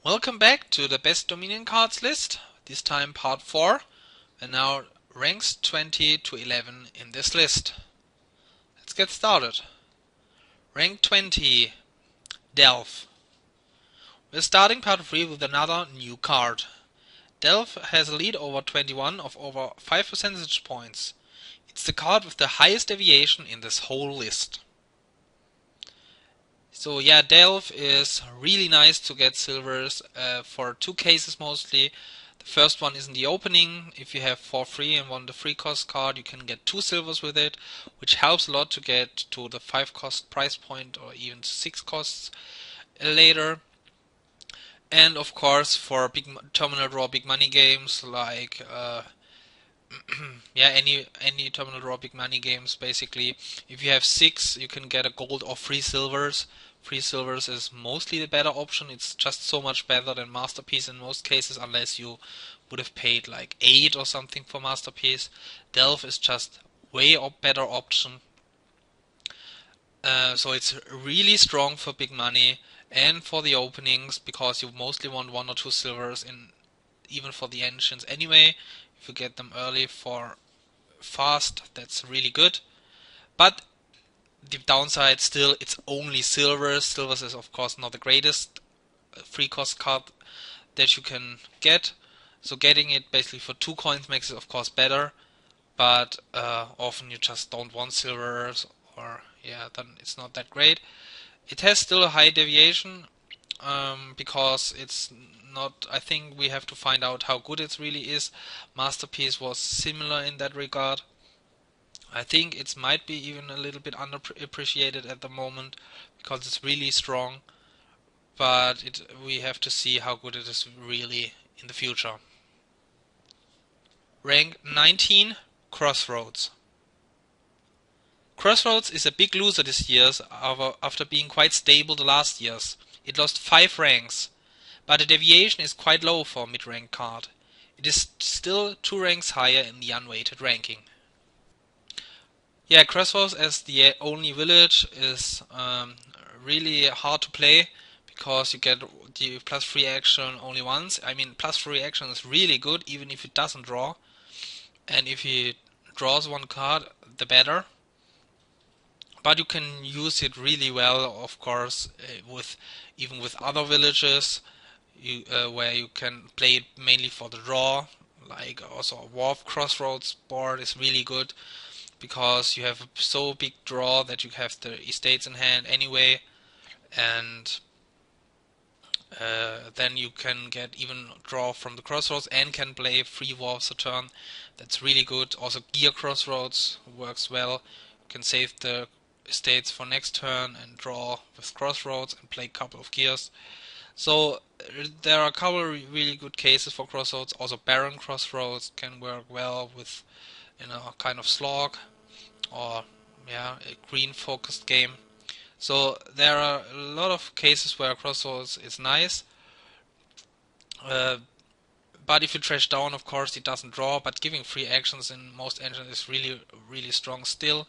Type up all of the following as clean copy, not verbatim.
Welcome back to the best Dominion cards list, this time part 4, and now ranks 20 to 11 in this list. Let's get started. Rank 20, Delve. We're starting part 3 with another new card. Delve has a lead over 21 of over 5 percentage points. It's the card with the highest deviation in this whole list. So yeah, Delve is really nice to get silvers for two cases mostly. The first one is in the opening. If you have 4 free and want the free cost card, you can get 2 silvers with it, which helps a lot to get to the 5 cost price point or even 6 costs later. And of course for big terminal draw big money games like yeah, any terminal draw big money games basically. If you have 6, you can get a gold or 3 silvers. 3 silvers is mostly the better option. It's just so much better than Masterpiece in most cases, unless you would have paid like 8 or something for Masterpiece. Delve is just way better option. So it's really strong for big money and for the openings, because you mostly want 1 or 2 silvers in, even for the engines anyway. If you get them early for fast, that's really good. But the downside still, it's only silvers. Silvers is of course not the greatest free cost card that you can get. So getting it basically for 2 coins makes it of course better. But often you just don't want silvers, or yeah, then it's not that great. It has still a high deviation because it's not. I think we have to find out how good it really is. Masterpiece was similar in that regard. I think it might be even a little bit underappreciated at the moment because it's really strong, but we have to see how good it is really in the future. Rank 19, Crossroads. Crossroads is a big loser this year after being quite stable the last years. It lost 5 ranks, but the deviation is quite low for a mid-rank card. It is still 2 ranks higher in the unweighted ranking. Yeah, Crossroads as the only village is really hard to play because you get the plus 3 action only once. I mean, plus 3 action is really good even if it doesn't draw. And if he draws 1 card, the better. But you can use it really well, of course, even with other villages, where you can play it mainly for the draw. Like also a Wharf Crossroads board is really good, because you have a so big draw that you have the estates in hand anyway, and then you can get even draw from the crossroads and can play 3 wharfs a turn. That's really good. Also gear crossroads works well. You can save the estates for next turn and draw with crossroads and play a couple of gears. So there are a couple of really good cases for crossroads. Also Baron crossroads can work well with kind of slog, or yeah, a green focused game. So there are a lot of cases where crossroads is nice, but if you trash down, of course it doesn't draw, but giving free actions in most engines is really strong still.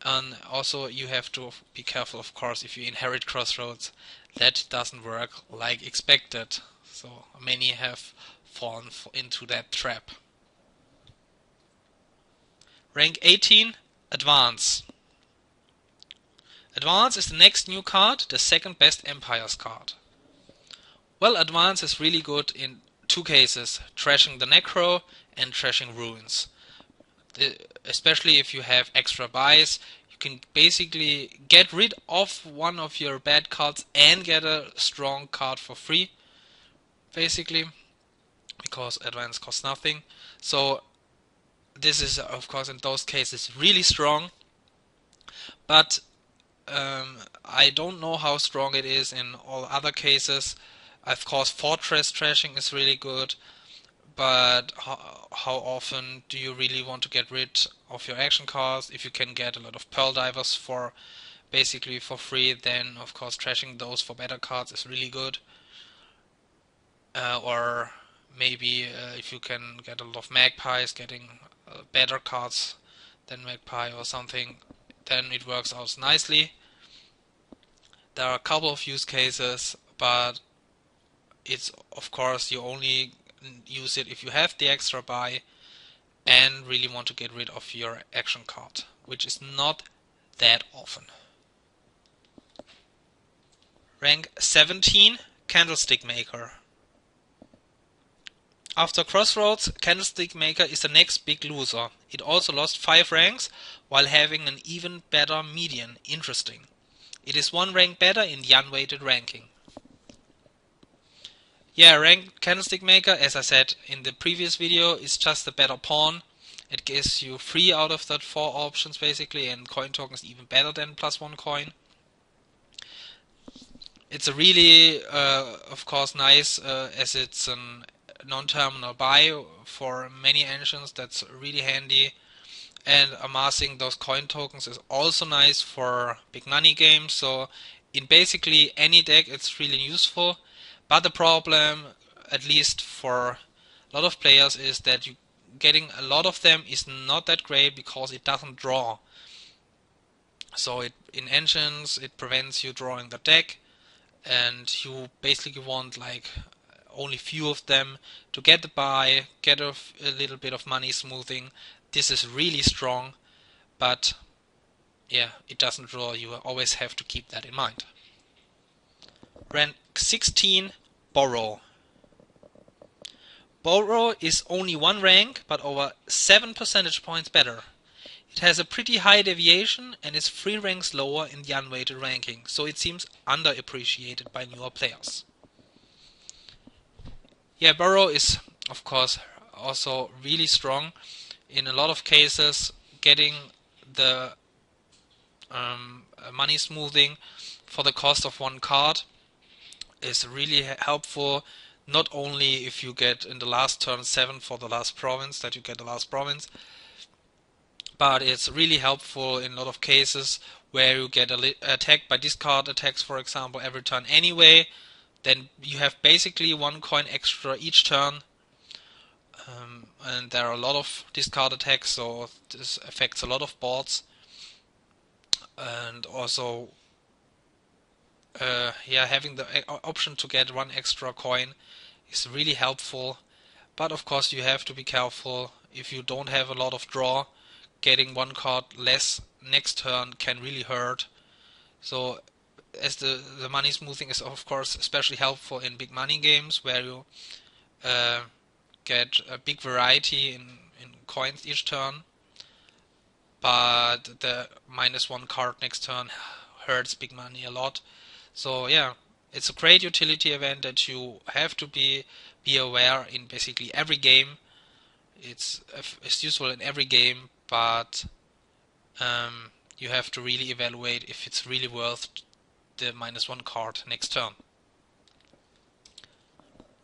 And also you have to be careful, of course, if you inherit crossroads, that doesn't work like expected. So many have fallen into that trap. Rank 18, Advance. Advance is the next new card, the second best Empires card. Well, Advance is really good in 2 cases, trashing the Necro and trashing Ruins. Especially if you have extra buys, you can basically get rid of one of your bad cards and get a strong card for free, basically, because Advance costs nothing. So this is of course in those cases really strong, but I don't know how strong it is in all other cases. Of course Fortress trashing is really good, but how often do you really want to get rid of your action cards? If you can get a lot of Pearl Divers for basically for free, then of course trashing those for better cards is really good. Or maybe if you can get a lot of Magpies, getting better cards than Magpie or something, then it works out nicely. There are a couple of use cases, but it's of course you only use it if you have the extra buy and really want to get rid of your action card, which is not that often. Rank 17, Candlestick Maker. After Crossroads, Candlestick Maker is the next big loser. It also lost 5 ranks while having an even better median. Interesting. It is 1 rank better in the unweighted ranking. Yeah, rank Candlestick Maker, as I said in the previous video, is just a better pawn. It gives you 3 out of that 4 options basically, and coin token is even better than +1 coin. It's a really, of course, nice, as it's a non-terminal buy for many engines. That's really handy. And amassing those coin tokens is also nice for big money games. So in basically any deck it's really useful. But the problem, at least for a lot of players, is that getting a lot of them is not that great because it doesn't draw. So in engines it prevents you drawing the deck, and you basically want like only few of them to get the buy, get a little bit of money smoothing. This is really strong, but yeah, it doesn't draw. You always have to keep that in mind. Rank 16, Borrow. Borrow is only 1 rank, but over 7 percentage points better. It has a pretty high deviation and is 3 ranks lower in the unweighted ranking, so it seems underappreciated by newer players. Yeah, Borrow is of course also really strong. In a lot of cases, getting the money smoothing for the cost of 1 card is really helpful. Not only if you get in the last turn 7 for the last province, that you get the last province, but it's really helpful in a lot of cases where you get attacked by discard attacks, for example, every turn anyway. Then you have basically 1 coin extra each turn, and there are a lot of discard attacks, so this affects a lot of boards. And also having the option to get 1 extra coin is really helpful. But of course you have to be careful. If you don't have a lot of draw, getting 1 card less next turn can really hurt. So as the money smoothing is of course especially helpful in big money games where you get a big variety in coins each turn, but the -1 card next turn hurts big money a lot. So yeah, it's a great utility event that you have to be aware in basically every game. It's useful in every game, but you have to really evaluate if it's really worth the -1 card next turn.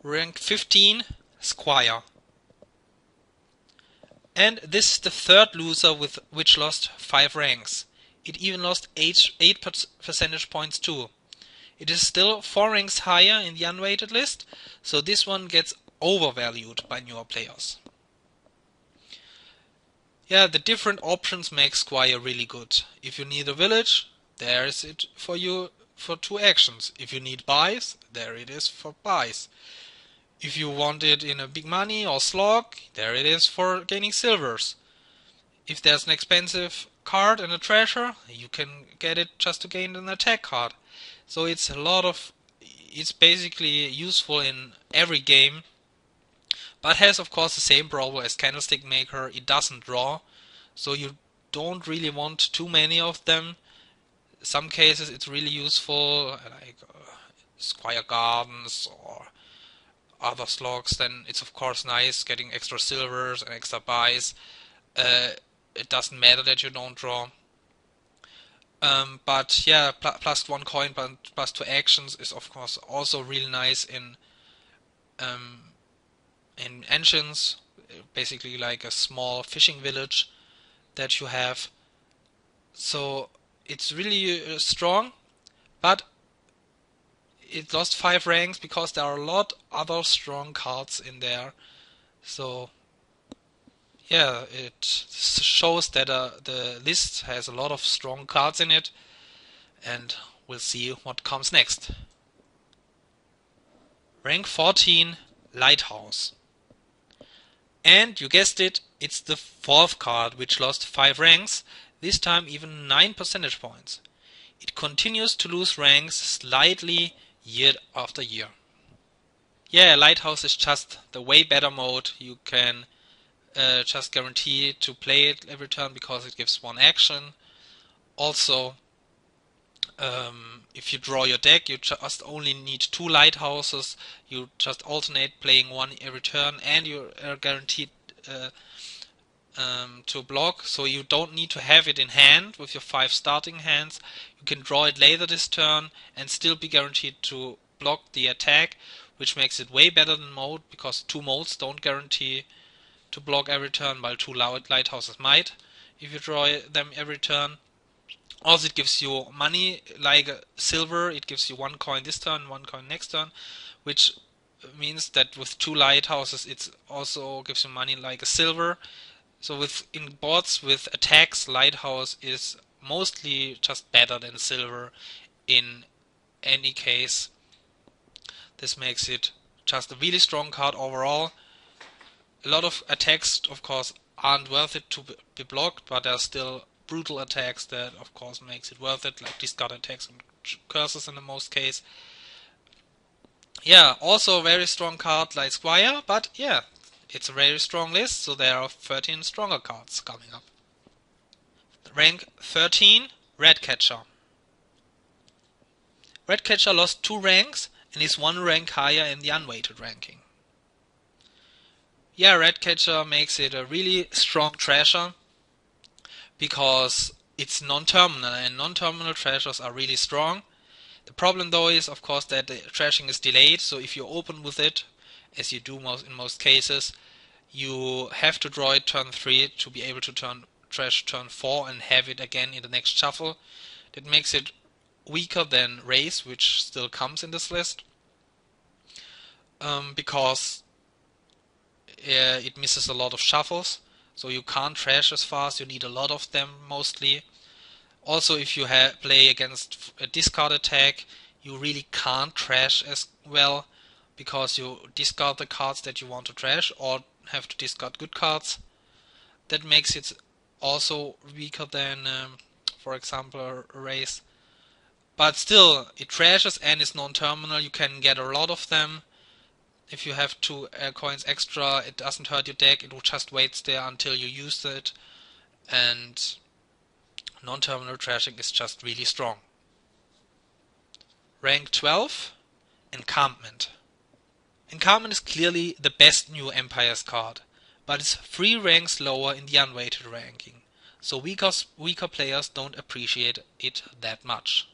Rank 15, Squire. And this is the 3rd loser which lost 5 ranks. It even lost 8 percentage points too. It is still 4 ranks higher in the unweighted list, so this one gets overvalued by newer players. Yeah, the different options make Squire really good. If you need a village, there is it for you for 2 actions. If you need buys, there it is for buys. If you want it in a big money or slog, there it is for gaining silvers. If there's an expensive card and a treasure, you can get it just to gain an attack card. So it's basically useful in every game, but has of course the same problem as Candlestick Maker. It doesn't draw, so you don't really want too many of them. Some cases it's really useful, like Squire Gardens or other slogs. Then it's of course nice getting extra silvers and extra buys. It doesn't matter that you don't draw. But yeah, +1 coin, but +2 actions is of course also really nice in engines, basically like a small fishing village that you have. So it's really strong, but it lost 5 ranks because there are a lot other strong cards in there. So yeah, it shows that the list has a lot of strong cards in it, and we'll see what comes next. Rank 14, Lighthouse. And you guessed it, it's the fourth card which lost 5 ranks, this time even 9 percentage points. It continues to lose ranks slightly year after year. Yeah, Lighthouse is just the way better mode. You can just guarantee to play it every turn because it gives one action. Also, if you draw your deck, you just only need 2 lighthouses. You just alternate playing one every turn, and you are guaranteed to block. So you don't need to have it in hand with your 5 starting hands. You can draw it later this turn and still be guaranteed to block the attack, which makes it way better than mode, because 2 modes don't guarantee to block every turn, while 2 lighthouses might if you draw them every turn. Also, it gives you money like silver. It gives you 1 coin this turn, 1 coin next turn, which means that with 2 lighthouses it also gives you money like a silver. So in boards with attacks, lighthouse is mostly just better than silver in any case. This makes it just a really strong card overall. A lot of attacks, of course, aren't worth it to be blocked, but there are still brutal attacks that, of course, makes it worth it, like discard attacks and curses in the most case. Yeah, also a very strong card like Squire, but yeah, it's a very strong list, so there are 13 stronger cards coming up. Rank 13, Ratcatcher. Ratcatcher lost 2 ranks and is 1 rank higher in the unweighted ranking. Yeah, Ratcatcher makes it a really strong treasure because it's non-terminal, and non-terminal treasures are really strong. The problem though is, of course, that the trashing is delayed, so if you open with it, as you do in most cases, you have to draw it turn 3 to be able to trash turn 4 and have it again in the next shuffle. That makes it weaker than Race, which still comes in this list, because it misses a lot of shuffles, so you can't trash as fast. You need a lot of them mostly. Also, if you play against a discard attack, you really can't trash as well, because you discard the cards that you want to trash or have to discard good cards. That makes it also weaker than, for example, a Race. But still, it trashes and is non-terminal. You can get a lot of them. If you have 2 coins extra, it doesn't hurt your deck. It will just wait there until you use it. And non-terminal trashing is just really strong. Rank 12, Encampment. Encampment is clearly the best new Empires card, but it's 3 ranks lower in the unweighted ranking, so weaker players don't appreciate it that much.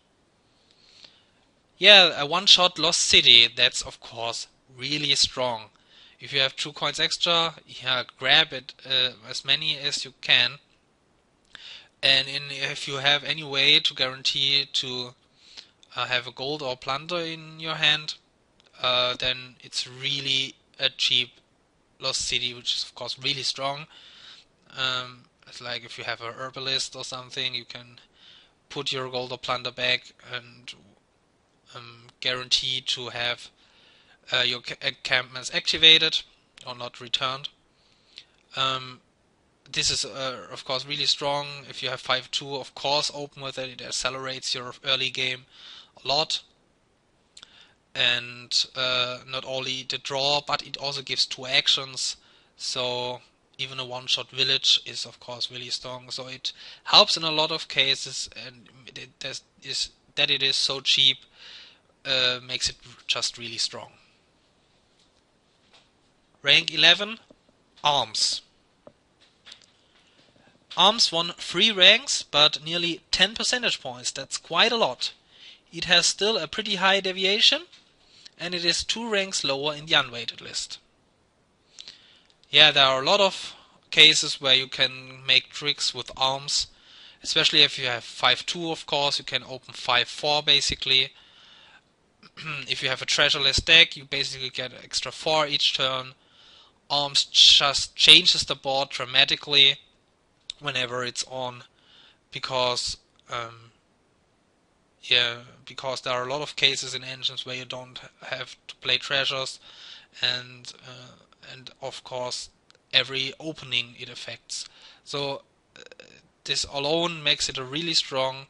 Yeah, a one-shot Lost City, that's of course really strong. If you have 2 coins extra, yeah, grab it, as many as you can. And if you have any way to guarantee to have a gold or plunder in your hand, then it's really a cheap Lost City, which is of course really strong. It's like if you have a herbalist or something, you can put your gold or plunder back and guarantee to have your encampments activated or not returned. This is of course really strong. If you have 5-2, of course open with it. It accelerates your early game a lot. And not only the draw, but it also gives 2 actions. So even a one-shot village is of course really strong. So it helps in a lot of cases, and that it is so cheap makes it just really strong. Rank 11, Arms. Arms won 3 ranks, but nearly 10 percentage points. That's quite a lot. It has still a pretty high deviation, and it is 2 ranks lower in the unweighted list. Yeah, there are a lot of cases where you can make tricks with Arms, especially if you have 5-2, of course. You can open 5-4 basically. If you have a treasureless deck, you basically get an extra 4 each turn. Arms just changes the board dramatically whenever it's on, because Yeah, because there are a lot of cases in engines where you don't have to play treasures, and of course every opening it affects. So this alone makes it a really strong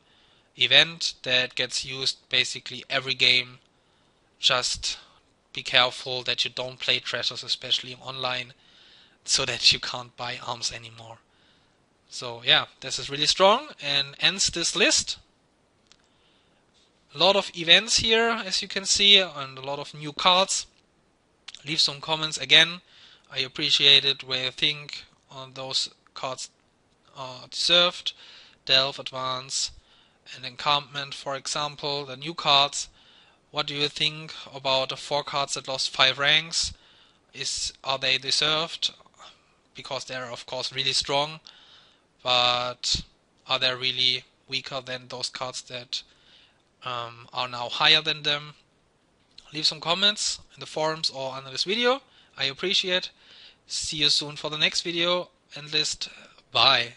event that gets used basically every game. Just be careful that you don't play treasures, especially online, so that you can't buy arms anymore. So yeah, this is really strong and ends this list. A lot of events here, as you can see, and a lot of new cards. Leave some comments again. I appreciate it where you think on those cards are deserved. Delve, Advance, and Encampment, for example, the new cards. What do you think about the 4 cards that lost 5 ranks? Are they deserved? Because they're of course really strong, but are they really weaker than those cards that are now higher than them? Leave some comments in the forums or under this video. I appreciate. See you soon for the next video and list. Bye.